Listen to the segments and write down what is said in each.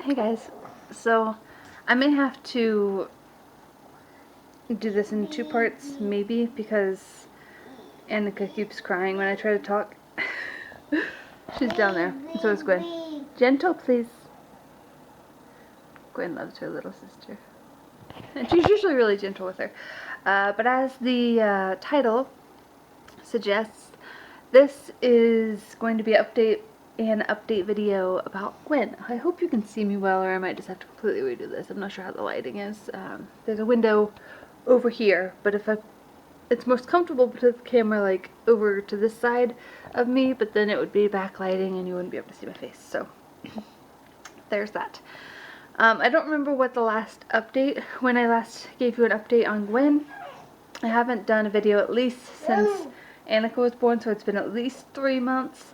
Hey guys, so I may have to do this in two parts, maybe, because Annika keeps crying when I try to talk. She's down there, and so is Gwen. Gentle, please. Gwen loves her little sister. And she's usually really gentle with her. But as the title suggests, this is going to be an update video about Gwen. I hope you can see me well, or I might just have to completely redo this. I'm not sure how the lighting is. There's a window over here, but it's most comfortable to put the camera like over to this side of me, but then it would be backlighting and you wouldn't be able to see my face. So there's that. I don't remember what the last update, when I last gave you an update on Gwen. I haven't done a video at least since Annika was born, so it's been at least 3 months.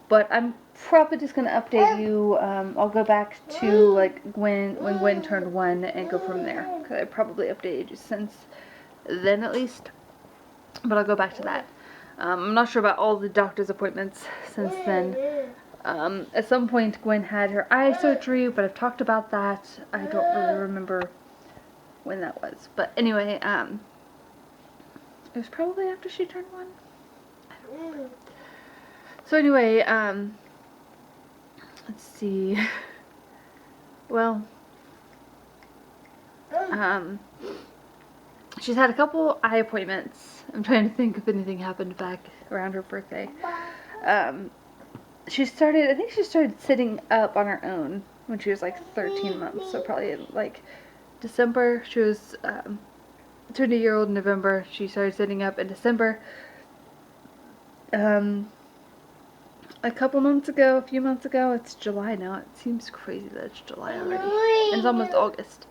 But I'm probably just going to update you. I'll go back to like when Gwen turned 1 and go from there, because I probably updated you since then at least. But I'll go back to that. I'm not sure about all the doctor's appointments since then. At some point Gwen had her eye surgery, but I've talked about that. I don't really remember when that was. But anyway, it was probably after she turned 1. I don't remember. So anyway, let's see. Well, she's had a couple eye appointments. I'm trying to think if anything happened back around her birthday. I think she started sitting up on her own when she was like 13 months. So probably in like December. She was turned a year old in November. She started sitting up in December. A couple months ago, a few months ago, it's July now. It seems crazy that it's July already. And it's almost August.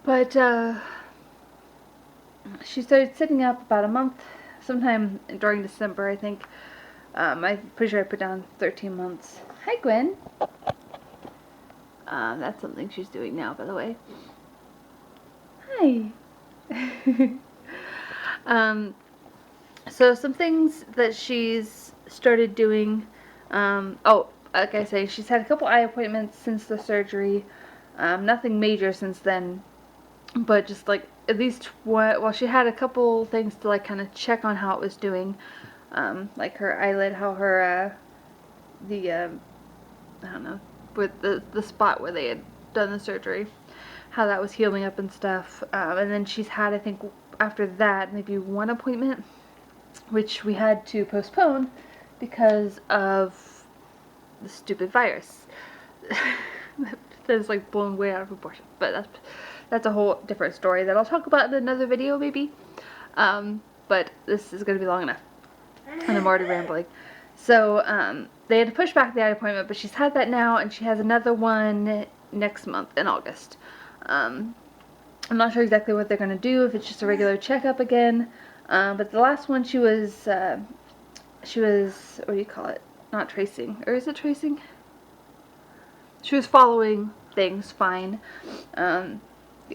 But she started sitting up about a month, sometime during December, I think. I'm pretty sure I put down 13 months. Hi, Gwen. That's something she's doing now, by the way. Hi. So some things that she's started doing. Like I say, she's had a couple eye appointments since the surgery. Nothing major since then, but just like at least she had a couple things to like kind of check on how it was doing. Like her eyelid, how her I don't know, with the spot where they had done the surgery, how that was healing up and stuff. And then she's had, I think, after that, maybe one appointment, which we had to postpone because of the stupid virus. That is like blown way out of proportion. But that's a whole different story that I'll talk about in another video, maybe. But this is going to be long enough, and I'm already rambling. So they had to push back the eye appointment, but she's had that now, and she has another one next month in August. I'm not sure exactly what they're going to do, if it's just a regular checkup again. But the last one she was, what do you call it? Not tracing. Or is it tracing? She was following things fine. The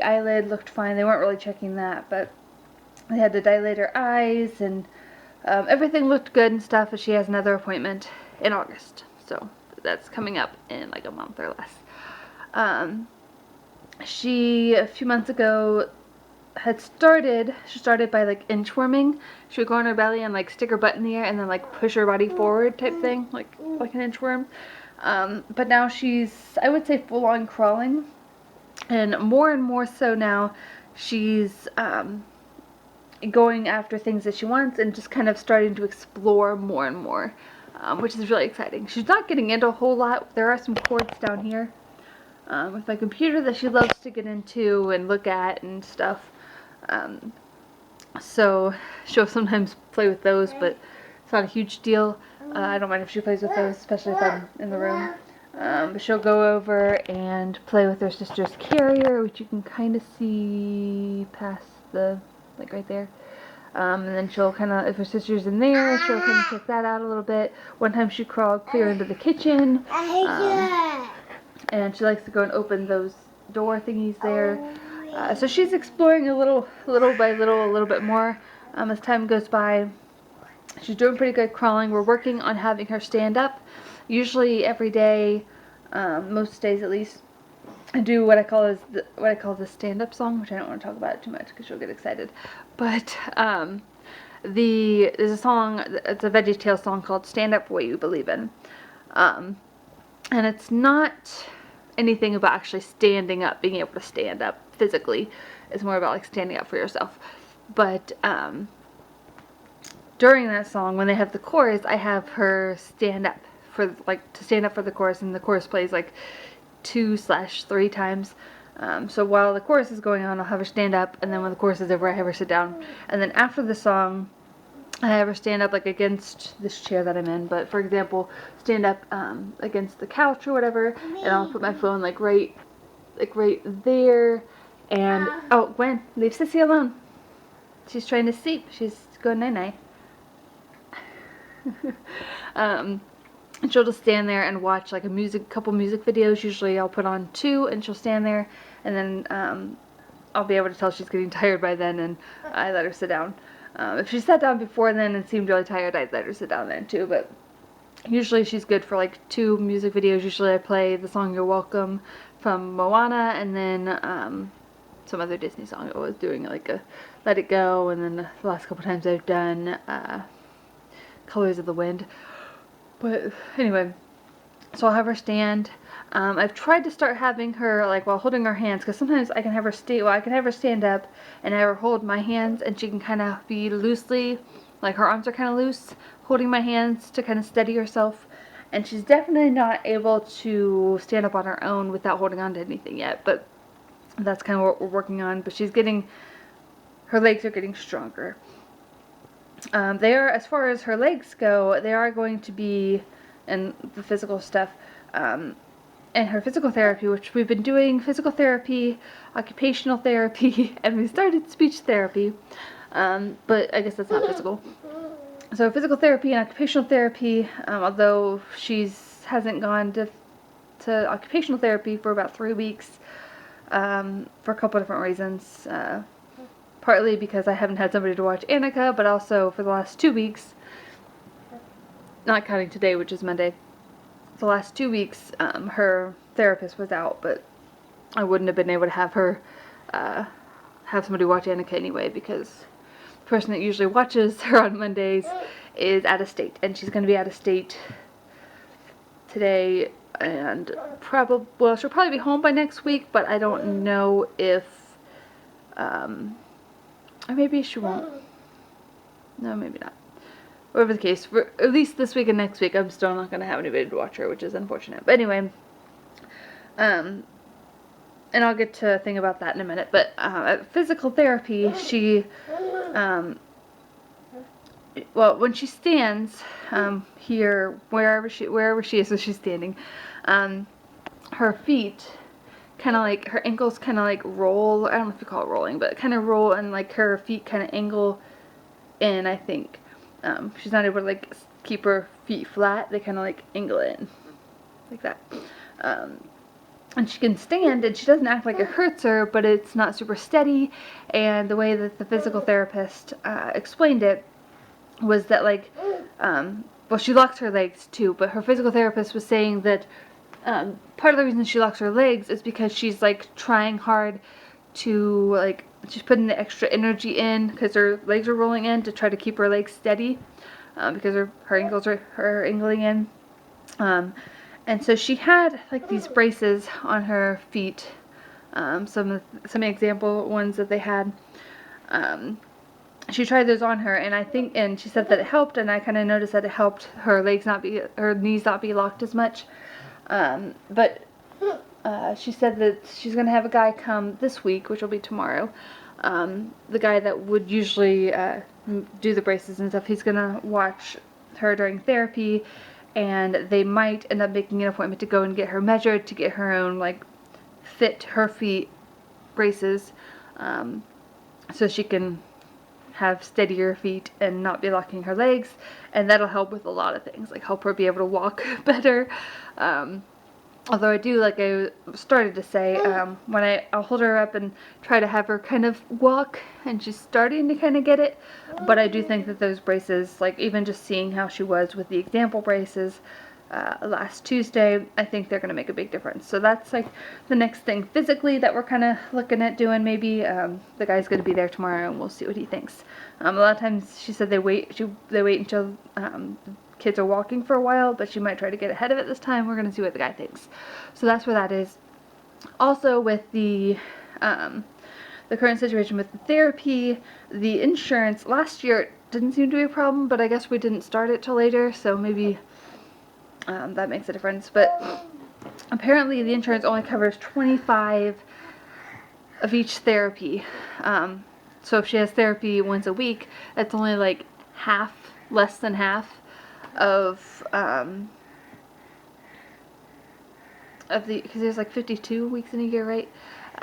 eyelid looked fine. They weren't really checking that, but they had to dilate her eyes, and everything looked good and stuff, but she has another appointment in August. So that's coming up in like a month or less. She, a few months ago, she started by like inchworming. She would go on her belly and like stick her butt in the air and then like push her body forward type thing, like an inchworm. But now she's, I would say, full on crawling, and more so now she's going after things that she wants and just kind of starting to explore more and more, which is really exciting. She's not getting into a whole lot. There are some cords down here with my computer that she loves to get into and look at and stuff. So she'll sometimes play with those, but it's not a huge deal. I don't mind if she plays with those, especially if I'm in the room. But she'll go over and play with her sister's carrier, which you can kind of see past the, like right there. And then she'll kind of, if her sister's in there, she'll kind of check that out a little bit. One time she crawled clear into the kitchen. And she likes to go and open those door thingies there. So she's exploring a little by little, a little bit more as time goes by. She's doing pretty good crawling. We're working on having her stand up, usually every day, most days at least. I do what I call the stand-up song, which I don't want to talk about too much because she'll get excited. But there's a song, it's a VeggieTales song called "Stand Up for What You Believe In," and it's not anything about actually standing up, being able to stand up physically. It's more about like standing up for yourself. But during that song, when they have the chorus, I have her stand up for to stand up for the chorus, and the chorus plays like 2/3 times. So while the chorus is going on, I'll have her stand up, and then when the chorus is over, I have her sit down. And then after the song, I have her stand up like against this chair that I'm in, but for example, stand up against the couch or whatever, and I'll put my phone like right there. And oh, Gwen, leave Sissy alone. She's trying to sleep. She's going night night. And she'll just stand there and watch like couple music videos. Usually I'll put on 2, and she'll stand there, and then I'll be able to tell she's getting tired by then, and I let her sit down. If she sat down before then and seemed really tired, I'd let her sit down then too, but usually she's good for like 2 music videos. Usually I play the song "You're Welcome" from Moana, and then some other Disney song. I was doing like a "Let It Go," and then the last couple times I've done "Colors of the Wind." But anyway, so I'll have her stand. I've tried to start having her like while holding her hands, because sometimes I can have her stand up and have her hold my hands, and she can kind of be loosely, like her arms are kind of loose, holding my hands to kind of steady herself. And she's definitely not able to stand up on her own without holding on to anything yet, but that's kind of what we're working on. But her legs are getting stronger. As far as her legs go, they are going to be, and the physical stuff, and her physical therapy, which we've been doing physical therapy, occupational therapy, and we started speech therapy, but I guess that's not physical. So physical therapy and occupational therapy, although hasn't gone to occupational therapy for about 3 weeks, for a couple different reasons. Partly because I haven't had somebody to watch Annika, but also for the last 2 weeks, not counting today, which is Monday, the last 2 weeks, her therapist was out, but I wouldn't have been able to have her, have somebody watch Annika anyway, because the person that usually watches her on Mondays is out of state, and she's going to be out of state today, and she'll probably be home by next week, but I don't know if, or maybe she won't. No, maybe not. Whatever the case, for at least this week and next week, I'm still not going to have anybody to watch her, which is unfortunate. But anyway, and I'll get to a thing about that in a minute. But at physical therapy, when she stands here, wherever she is, so she's standing, her feet kind of like, her ankles kind of like roll. I don't know if you call it rolling, but kind of roll, and like her feet kind of angle in, I think. She's not able to like keep her feet flat. They kind of like angle in like that. And she can stand, and she doesn't act like it hurts her, but it's not super steady. And the way that the physical therapist explained it was that like, well, she locks her legs too, but her physical therapist was saying that part of the reason she locks her legs is because she's like trying hard to like, she's putting the extra energy in because her legs are rolling in to try to keep her legs steady, because her ankles are angling in. And so she had like these braces on her feet, some example ones that they had. She tried those on her, and she said that it helped, and I kind of noticed that it helped her knees not be locked as much. But she said that she's going to have a guy come this week, which will be tomorrow. The guy that would usually do the braces and stuff, he's going to watch her during therapy, and they might end up making an appointment to go and get her measured to get her own, like, fit her feet braces, so she can have steadier feet and not be locking her legs, and that'll help with a lot of things, like help her be able to walk better. Although I do, like I started to say, when I'll hold her up and try to have her kind of walk, and she's starting to kind of get it, but I do think that those braces, like even just seeing how she was with the example braces, last Tuesday, I think they're going to make a big difference. So that's like the next thing physically that we're kind of looking at doing. Maybe the guy's going to be there tomorrow, and we'll see what he thinks. A lot of times she said they wait until kids are walking for a while, but she might try to get ahead of it this time. We're going to see what the guy thinks. So that's where that is. Also with the current situation with the therapy, the insurance, last year it didn't seem to be a problem, but I guess we didn't start it till later, so maybe that makes a difference. But apparently the insurance only covers 25 of each therapy. So if she has therapy once a week, that's only like less than half of because there's like 52 weeks in a year, right?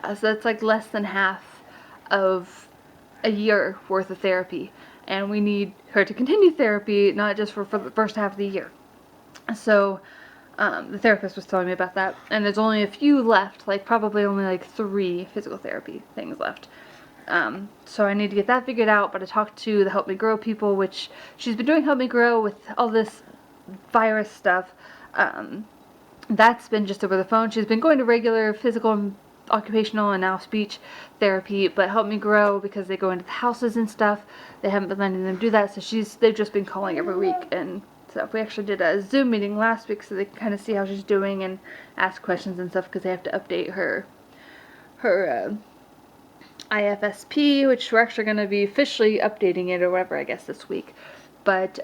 So that's like less than half of a year worth of therapy. And we need her to continue therapy, not just for the first half of the year. So the therapist was telling me about that, and there's only a few left, like probably only like 3 physical therapy things left. So I need to get that figured out, but I talked to the Help Me Grow people, which she's been doing Help Me Grow with all this virus stuff. That's been just over the phone. She's been going to regular physical and occupational and now speech therapy, but Help Me Grow, because they go into the houses and stuff, they haven't been letting them do that, so they've just been calling every week and stuff. We actually did a Zoom meeting last week so they can kind of see how she's doing and ask questions and stuff, because they have to update her IFSP, which we're actually going to be officially updating it or whatever, I guess, this week. But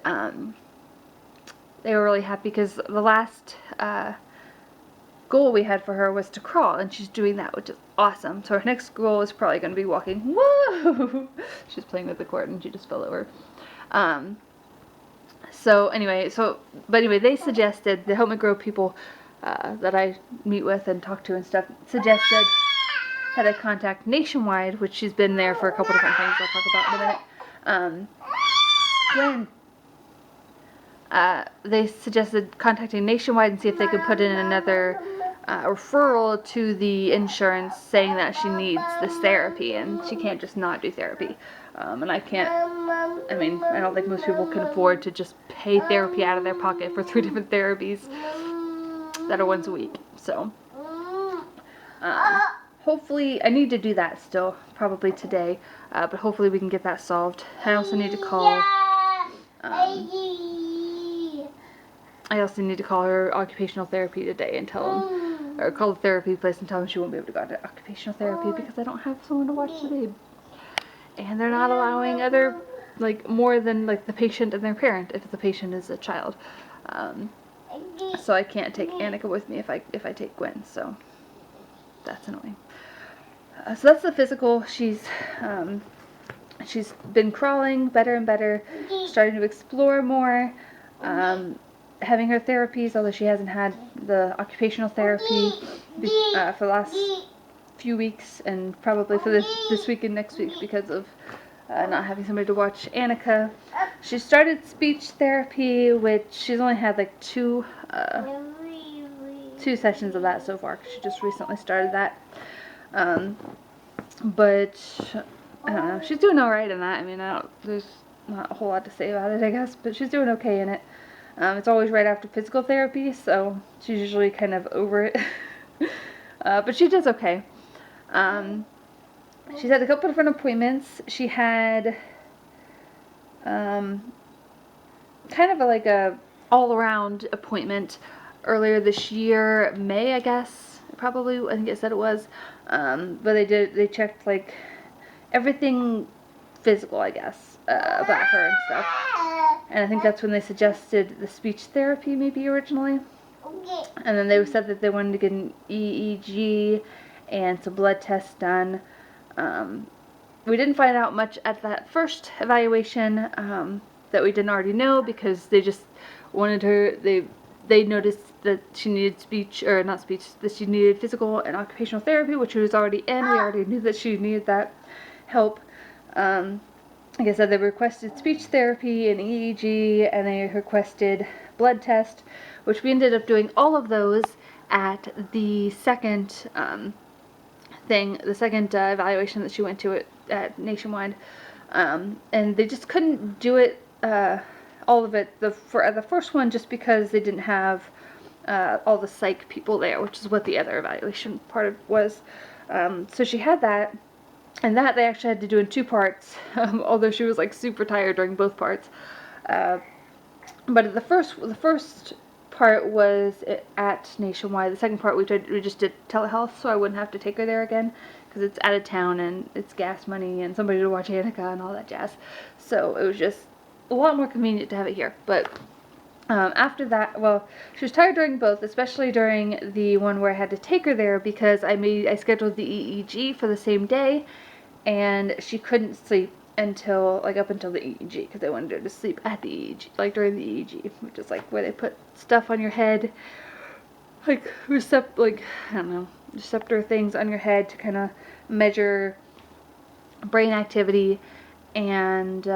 they were really happy because the last goal we had for her was to crawl, and she's doing that, which is awesome. So her next goal is probably going to be walking. Woo! She's playing with the cord and she just fell over. But anyway, they suggested, the Help Me Grow people that I meet with and talk to and stuff, suggested that I contact Nationwide, which she's been there for a couple different things I'll talk about in a minute. They suggested contacting Nationwide and see if they could put in another referral to the insurance saying that she needs this therapy and she can't just not do therapy. And I don't think most people can afford to just pay therapy out of their pocket for 3 different therapies that are once a week. So, hopefully, I need to do that still, probably today, but hopefully we can get that solved. I also need to call her occupational therapy today and tell them, or call the therapy place and tell them she won't be able to go to occupational therapy because I don't have someone to watch the babe. And they're not allowing more than the patient and their parent if the patient is a child. So I can't take Annika with me if I take Gwen, so that's annoying. So that's the physical. She's been crawling better and better, starting to explore more, having her therapies, although she hasn't had the occupational therapy for the last few weeks, and probably for this week and next week because of not having somebody to watch Annika. She started speech therapy, which she's only had 2 sessions of that so far, because she just recently started that. But I don't know, she's doing alright in that. I mean, there's not a whole lot to say about it, I guess, but she's doing okay in it. It's always right after physical therapy, so she's usually kind of over it. But she does okay. She's had a couple different appointments. She had kind of a all-around appointment earlier this year, May, I guess. Probably, I think it said it was. But they checked everything physical, I guess, about her and stuff. And I think that's when they suggested the speech therapy maybe originally. And then they said that they wanted to get an EEG and some blood tests done. We didn't find out much at that first evaluation that we didn't already know, because they just wanted her, they noticed that she needed that she needed physical and occupational therapy, which she was already in. We already knew that she needed that help. Like I said, they requested speech therapy and EEG, and they requested blood test, which we ended up doing all of those at the second evaluation that she went to at Nationwide. And they just couldn't do it all of it for the first one, just because they didn't have all the psych people there, which is what the other evaluation part of was. So she had that, and that they actually had to do in 2 parts, although she was like super tired during both parts. But the first part was at Nationwide. The second part we just did telehealth, so I wouldn't have to take her there again, because it's out of town and it's gas money and somebody to watch Annika and all that jazz. So it was just a lot more convenient to have it here. But after that, well, she was tired during both, especially during the one where I had to take her there, because I scheduled the EEG for the same day, and she couldn't sleep until, like, up until the EEG, because they wanted her to sleep at the EEG, like during the EEG, which is like where they put stuff on your head, like I don't know, receptor things on your head to kind of measure brain activity. And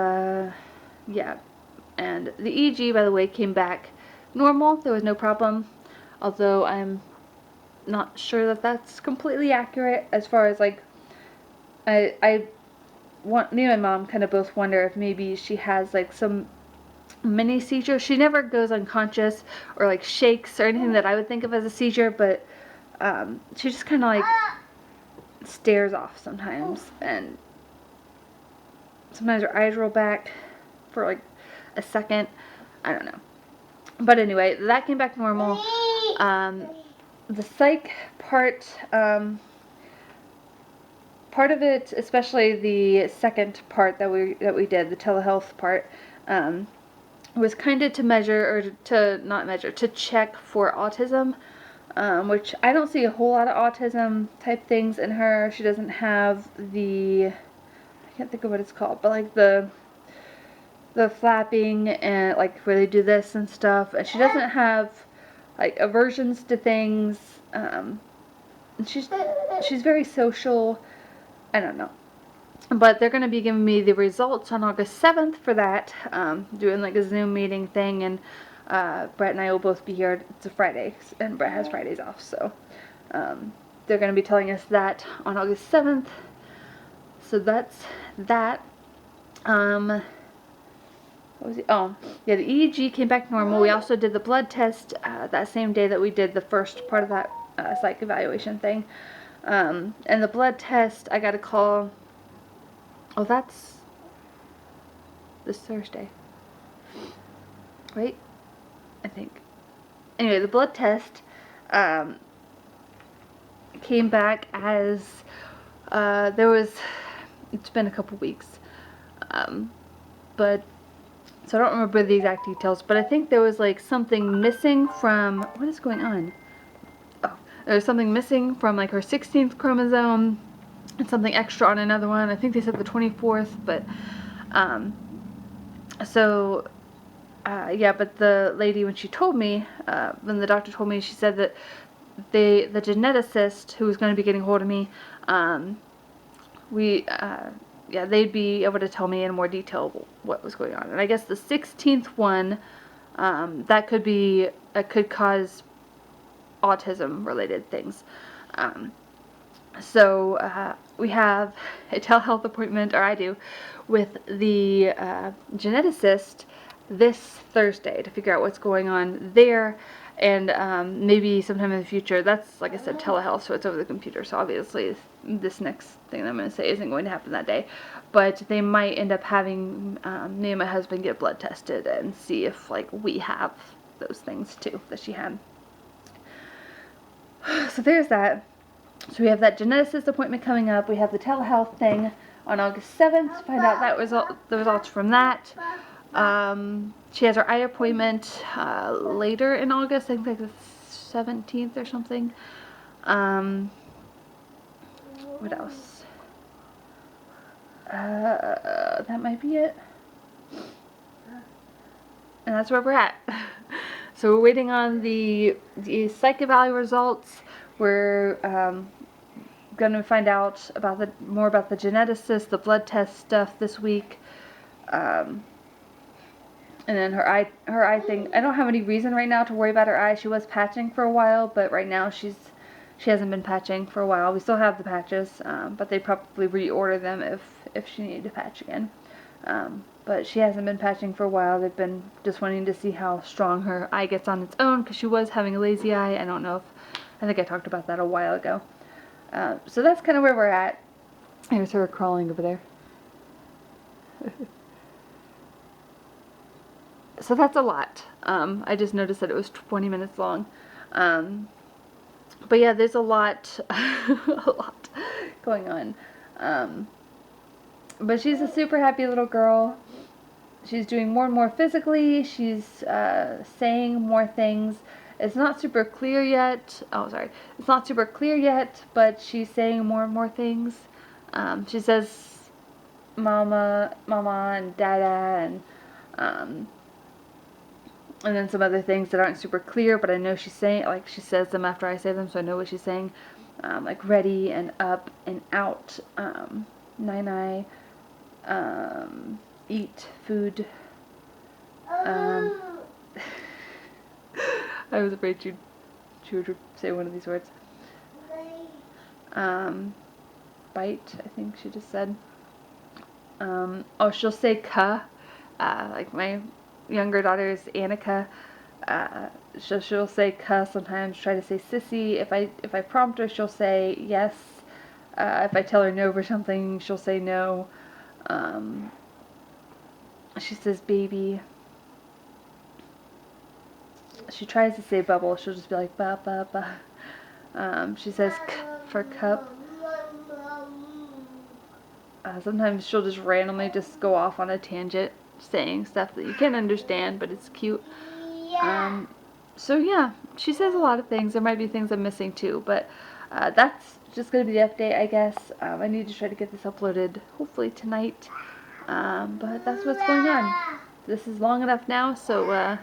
yeah, and the EEG, by the way, came back normal. There was no problem, although I'm not sure that that's completely accurate, as far as like me and my mom kind of both wonder if maybe she has like some mini seizure. She never goes unconscious or like shakes or anything that I would think of as a seizure, but she just kind of like stares off sometimes, and sometimes her eyes roll back for like a second. I don't know. But anyway, that came back normal. The psych part, part of it, especially the second part that we did, the telehealth part, was kind of to measure, or to not measure, to check for autism, which I don't see a whole lot of autism type things in her. She doesn't have I can't think of what it's called, but like the flapping, and like where they do this and stuff, and she doesn't have like aversions to things. She's very social. I don't know. But they're going to be giving me the results on August 7th for that, doing like a Zoom meeting thing, and Brett and I will both be here. It's a Friday, and Brett has Fridays off, so they're going to be telling us that on August 7th. So that's that. What was it? Oh, yeah, the EEG came back normal. We also did the blood test that same day that we did the first part of that psych evaluation thing. And the blood test, I got a call. Oh, that's this Thursday. Right? I think. Anyway, the blood test came back as it's been a couple weeks. But so I don't remember the exact details, but I think there was like something missing from, what is going on? Oh, there was something missing from like her 16th chromosome, and something extra on another one. I think they said the 24th, but yeah, but the lady, when she told me, when the doctor told me, she said that the geneticist who was going to be getting hold of me, yeah, they'd be able to tell me in more detail what was going on. And I guess the 16th one, that could cause autism related things. So we have a telehealth appointment, or I do, with the geneticist this Thursday to figure out what's going on there, and maybe sometime in the future. That's, like I said, telehealth, so it's over the computer, so obviously this next thing that I'm going to say isn't going to happen that day, but they might end up having me and my husband get blood tested and see if like we have those things too that she had. So there's that. So we have that geneticist appointment coming up. We have the telehealth thing on August 7th to find out the results from that. She has her eye appointment later in August, I think like the 17th or something. What else? That might be it. And that's where we're at. So we're waiting on the psych eval results. We're going to find out more about the geneticist, the blood test stuff this week. And then her eye thing. I don't have any reason right now to worry about her eye. She was patching for a while, but right now she hasn't been patching for a while. We still have the patches, but they probably reorder them if she needed to patch again. But she hasn't been patching for a while. They've been just wanting to see how strong her eye gets on its own, because she was having a lazy eye. I don't know if, I think I talked about that a while ago. So that's kind of where we're at. Here's her crawling over there. So that's a lot. I just noticed that it was 20 minutes long. But yeah, there's a lot, a lot going on. But she's a super happy little girl. She's doing more and more physically. She's saying more things. It's not super clear yet. Oh, sorry. It's not super clear yet, but she's saying more and more things. She says mama, mama, and dada, and then some other things that aren't super clear, but I know she's saying, like, she says them after I say them, so I know what she's saying. Like ready and up and out. Nine, eat food. I was afraid she would say one of these words. Bite, I think she just said. Oh, she'll say ka. Like my younger daughter is Annika. She'll say ka sometimes. Try to say sissy. If I prompt her, she'll say yes. If I tell her no for something, she'll say no. She says baby. She tries to say bubble. She'll just be like ba ba ba. She says k for cup. Sometimes she'll just randomly just go off on a tangent saying stuff that you can't understand, but it's cute. So yeah, she says a lot of things. There might be things I'm missing too, but that's just going to be the update, I guess. I need to try to get this uploaded hopefully tonight, but that's what's going on. This is long enough now, so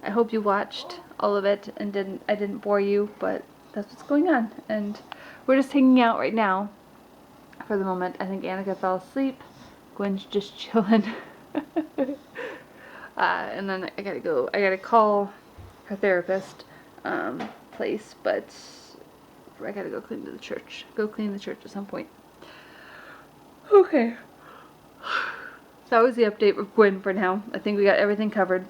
I hope you watched all of it and I didn't bore you, but that's what's going on. And we're just hanging out right now for the moment. I think Annika fell asleep. Gwen's just chilling. And then I gotta call her therapist place, but I gotta go clean the church at some point. Okay. That was the update with Gwen for now. I think we got everything covered.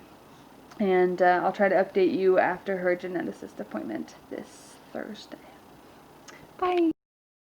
And I'll try to update you after her geneticist appointment this Thursday. Bye.